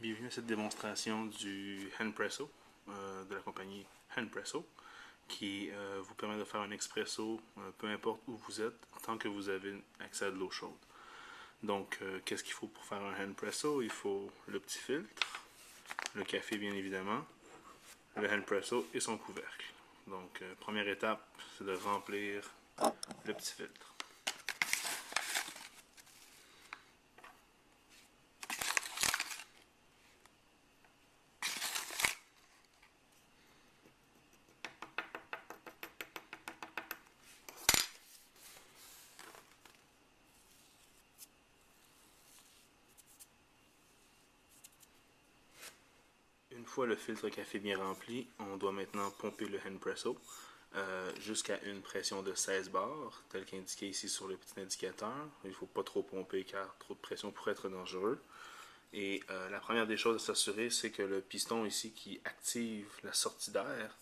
Bienvenue à cette démonstration du Handpresso de la compagnie Handpresso qui vous permet de faire un expresso peu importe où vous êtes tant que vous avez accès à de l'eau chaude. Donc qu'est-ce qu'il faut pour faire un Handpresso? Il faut le petit filtre, le café bien évidemment, le Handpresso et son couvercle. Donc première étape, c'est de remplir le petit filtre. Une fois le filtre café bien rempli, on doit maintenant pomper le Handpresso jusqu'à une pression de 16 bars, tel qu'indiqué ici sur le petit indicateur. Il ne faut pas trop pomper car trop de pression pourrait être dangereux. Et la première des choses à s'assurer, c'est que le piston ici qui active la sortie d'air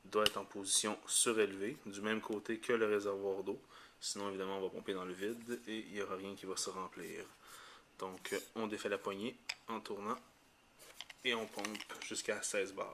doit être en position surélevée, du même côté que le réservoir d'eau. Sinon, évidemment, on va pomper dans le vide et il n'y aura rien qui va se remplir. Donc, on défait la poignée en tournant et on pompe jusqu'à 16 bars.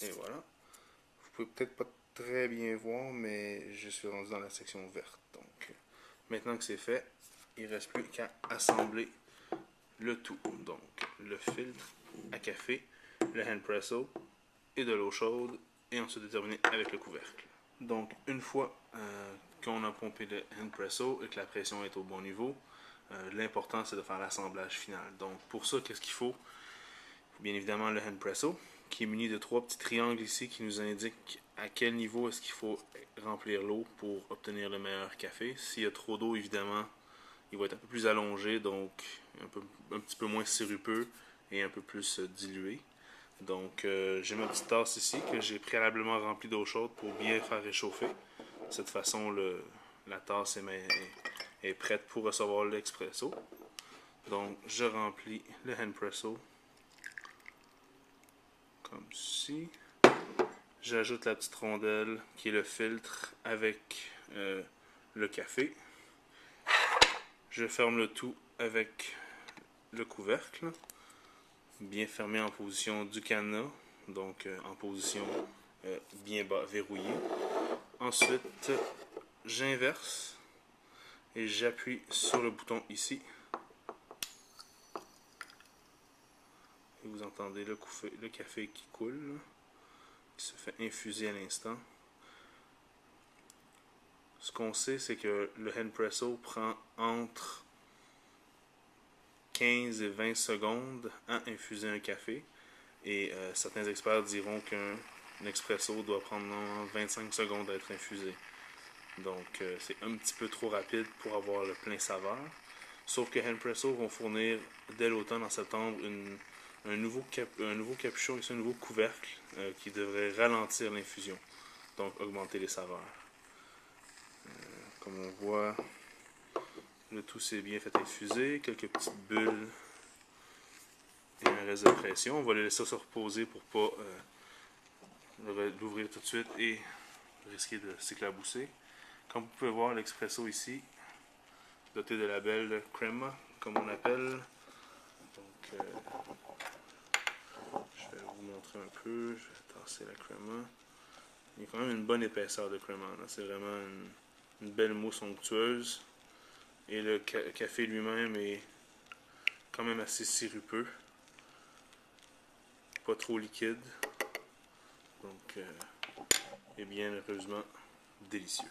Et voilà. Vous pouvez peut-être pas très bien voir, mais je suis rendu dans la section verte. Donc, maintenant que c'est fait, il ne reste plus qu'à assembler le tout. Donc, le filtre à café, le Handpresso et de l'eau chaude, et ensuite terminer avec le couvercle. Donc, une fois qu'on a pompé le Handpresso et que la pression est au bon niveau, l'important c'est de faire l'assemblage final. Donc, pour ça, qu'est-ce qu'il faut? Bien évidemment, le Handpresso, qui est muni de 3 petits triangles ici qui nous indiquent à quel niveau est-ce qu'il faut remplir l'eau pour obtenir le meilleur café. S'il y a trop d'eau, évidemment, il va être un peu plus allongé, donc un petit peu moins sirupeux et un peu plus dilué. Donc j'ai ma petite tasse ici que j'ai préalablement remplie d'eau chaude pour bien faire réchauffer. De cette façon, la tasse est prête pour recevoir l'expresso. Donc je remplis le Handpresso comme ceci. J'ajoute la petite rondelle qui est le filtre avec le café. Je ferme le tout avec le couvercle, bien fermé en position du cadenas, donc en position bien bas, verrouillée. Ensuite, j'inverse et j'appuie sur le bouton ici. Et vous entendez le café qui coule, qui se fait infuser à l'instant. Ce qu'on sait, c'est que le Handpresso prend entre 15 et 20 secondes à infuser un café. Et certains experts diront qu'un expresso doit prendre 25 secondes à être infusé. Donc c'est un petit peu trop rapide pour avoir le plein saveur. Sauf que Handpresso vont fournir dès l'automne, en septembre, un nouveau capuchon et un nouveau couvercle qui devrait ralentir l'infusion. Donc augmenter les saveurs. Comme on voit, le tout s'est bien fait infuser, quelques petites bulles et un reste de pression. On va le laisser se reposer pour ne pas l'ouvrir tout de suite et risquer de s'éclabousser. Comme vous pouvez voir, l'expresso ici, doté de la belle crema, comme on appelle. Donc, je vais vous montrer un peu. Je vais tasser la crema. Il y a quand même une bonne épaisseur de crema. C'est vraiment une belle mousse onctueuse. Et le café lui-même est quand même assez sirupeux. Pas trop liquide. Donc, est bien heureusement délicieux.